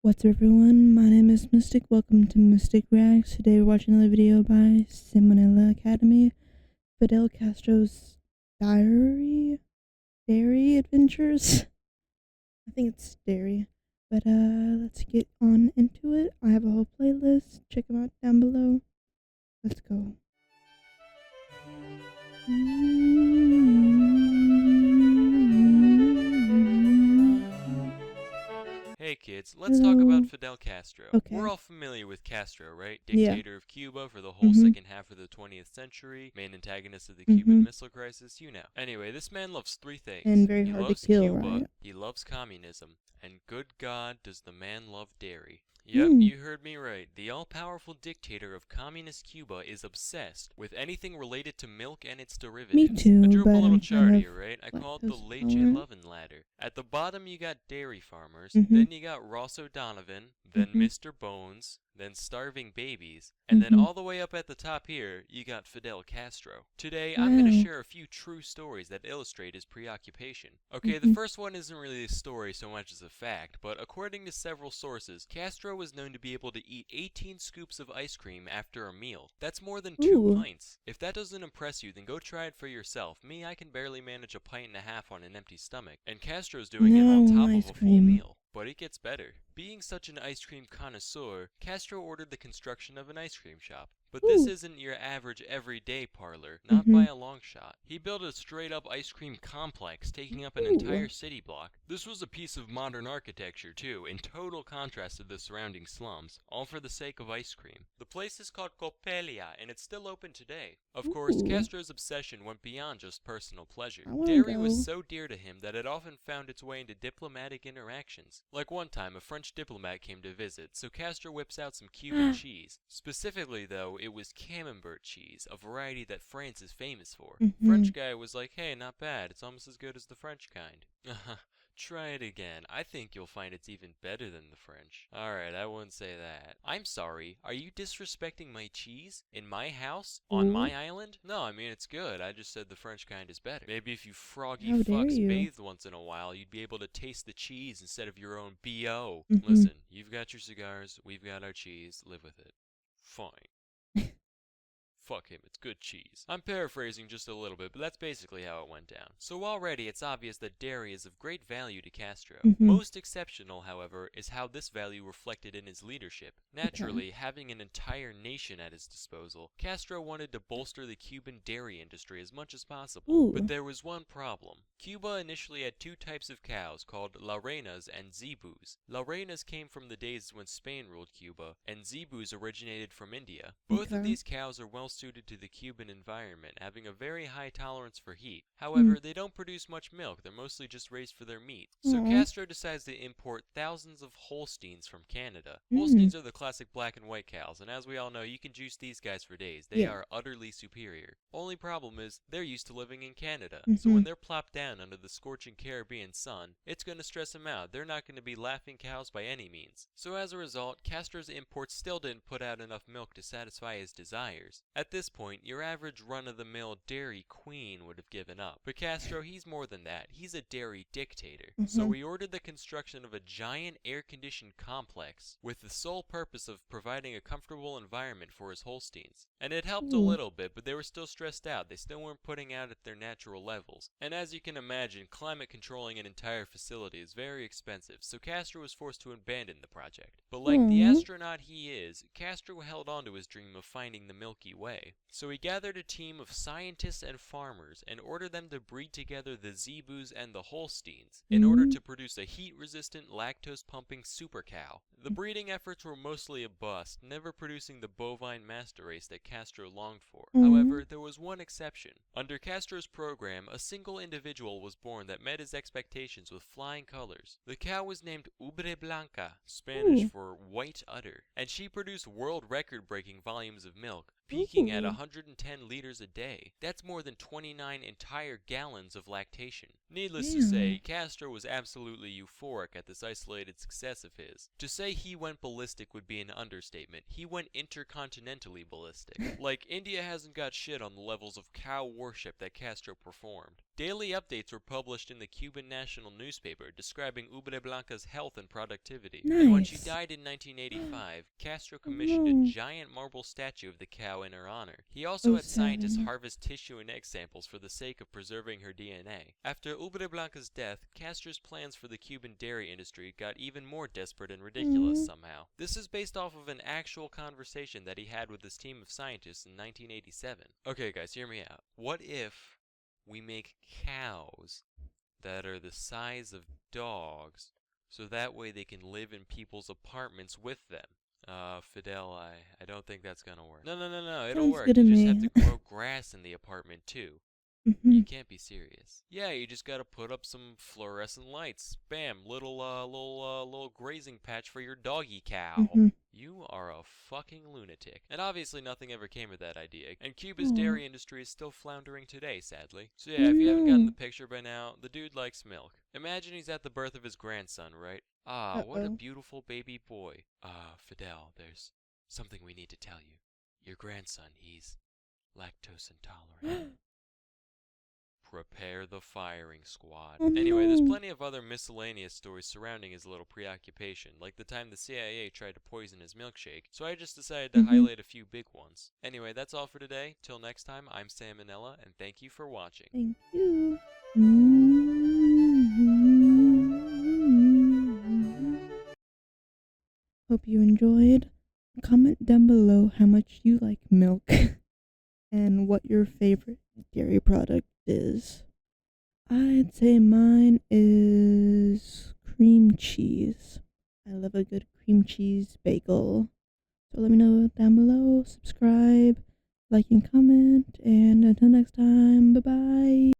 What's up everyone, my name is Mistic, welcome to Mistic Reacts. Today we're watching another video by Simonella Academy, Fidel Castro's Dairy Adventures. I think it's Dairy, but let's get on into it. I have a whole playlist, check them out down below. Let's go. Hey kids, let's talk about Fidel Castro. Okay. We're all familiar with Castro, right? Yeah. Dictator of Cuba for the whole second half of the 20th century, main antagonist of the Cuban Missile Crisis, you know. Anyway, this man loves three things. And very he hard loves to kill, Cuba, right? he loves communism, and good God, does the man love dairy. Yep, you heard me right. The all-powerful dictator of communist Cuba is obsessed with anything related to milk and its derivatives. Me too, I drew up but a little I'm chart kind here, right? I call it the lactose Leche intolerant. Lovin' ladder. At the bottom you got dairy farmers, then you got Ross O'Donovan, then Mr. Bones, then starving babies, and then all the way up at the top here, you got Fidel Castro. Today, I'm going to share a few true stories that illustrate his preoccupation. Okay, the first one isn't really a story so much as a fact, but according to several sources, Castro was known to be able to eat 18 scoops of ice cream after a meal. That's more than 2 pints. If that doesn't impress you, then go try it for yourself. Me, I can barely manage a pint and a half on an empty stomach, and Castro's doing it on top of a full meal. But it gets better. Being such an ice cream connoisseur, Castro ordered the construction of an ice cream shop. But this isn't your average everyday parlor, not by a long shot. He built a straight-up ice cream complex taking up an entire city block. This was a piece of modern architecture too, in total contrast to the surrounding slums, all for the sake of ice cream. The place is called Copelia, and it's still open today. Of course, Castro's obsession went beyond just personal pleasure. Dairy was so dear to him that it often found its way into diplomatic interactions. Like one time, a French diplomat came to visit, so Castro whips out some Cuban cheese. Specifically, though, it was camembert cheese, a variety that France is famous for. French guy was like, hey, not bad, it's almost as good as the French kind. Try it again. I think you'll find it's even better than the French. Alright, I wouldn't say that. I'm sorry, are you disrespecting my cheese? In my house? On my island? No, I mean it's good. I just said the French kind is better. Maybe if you froggy fucks bathed once in a while, you'd be able to taste the cheese instead of your own B.O. Listen, you've got your cigars, we've got our cheese, live with it. Fine. Fuck him, it's good cheese. I'm paraphrasing just a little bit, but that's basically how it went down. So already it's obvious that dairy is of great value to Castro. Most exceptional, however, is how this value reflected in his leadership. Naturally, having an entire nation at his disposal, Castro wanted to bolster the Cuban dairy industry as much as possible. But there was one problem. Cuba initially had two types of cows called La Reinas and Zebus. La Reinas came from the days when Spain ruled Cuba, and Zebus originated from India. Both of these cows are well suited to the Cuban environment, having a very high tolerance for heat. However, they don't produce much milk, they're mostly just raised for their meat. So Castro decides to import thousands of Holsteins from Canada. Holsteins are the classic black and white cows, and as we all know, you can juice these guys for days. They are utterly superior. Only problem is, they're used to living in Canada, so when they're plopped down under the scorching Caribbean sun, it's gonna stress them out. They're not gonna be laughing cows by any means. So as a result, Castro's imports still didn't put out enough milk to satisfy his desires. At this point, your average run-of-the-mill dairy queen would have given up. But Castro, he's more than that. He's a dairy dictator. So he ordered the construction of a giant air-conditioned complex with the sole purpose of providing a comfortable environment for his Holsteins. And it helped a little bit, but they were still stressed out. They still weren't putting out at their natural levels. And as you can imagine, climate controlling an entire facility is very expensive, so Castro was forced to abandon the project. But like the astronaut he is, Castro held on to his dream of finding the Milky Way. So he gathered a team of scientists and farmers and ordered them to breed together the Zebus and the Holsteins in order to produce a heat-resistant, lactose-pumping super cow. The breeding efforts were mostly a bust, never producing the bovine master race that Castro longed for. However, there was one exception. Under Castro's program, a single individual was born that met his expectations with flying colors. The cow was named Ubre Blanca, Spanish for white udder, and she produced world record-breaking volumes of milk. peaking at Ooh. 110 liters a day. That's more than 29 entire gallons of lactation. Needless to Damn. say, Castro was absolutely euphoric at this isolated success of his. To say he went ballistic would be an understatement. He went intercontinentally ballistic. Like, India hasn't got shit on the levels of cow worship that Castro performed. Daily updates were published in the Cuban national newspaper describing Ubre Blanca's health and productivity. Nice. And when she died in 1985, Castro commissioned a no. giant marble statue of the cow in her honor. He also had scientists sad. harvest tissue and egg samples for the sake of preserving her DNA. After Ubre Blanca's death, Castro's plans for the Cuban dairy industry got even more desperate and ridiculous somehow. This is based off of an actual conversation that he had with his team of scientists in 1987. Okay guys, hear me out. What if we make cows that are the size of dogs, so that way they can live in people's apartments with them? Fidel, I don't think that's gonna work. No, it'll Sounds work. good to You just me. have to grow grass in the apartment too. You can't be serious. Yeah, you just gotta put up some fluorescent lights. Bam, little grazing patch for your doggy cow. You are a fucking lunatic. And obviously nothing ever came of that idea. And Cuba's dairy industry is still floundering today, sadly. So yeah, if you haven't gotten the picture by now, the dude likes milk. Imagine he's at the birth of his grandson, right? Ah, what a beautiful baby boy. Fidel, there's something we need to tell you. Your grandson, he's lactose intolerant. Prepare the firing squad. Anyway, there's plenty of other miscellaneous stories surrounding his little preoccupation, like the time the CIA tried to poison his milkshake, so I just decided to highlight a few big ones. Anyway, that's all for today. Till next time, I'm Salmonella, and thank you for watching. Thank you. Hope you enjoyed. Comment down below how much you like milk and what your favorite dairy product is. I'd say mine is cream cheese. I love a good cream cheese bagel. So let me know down below, subscribe, like and comment, and until next time, bye bye.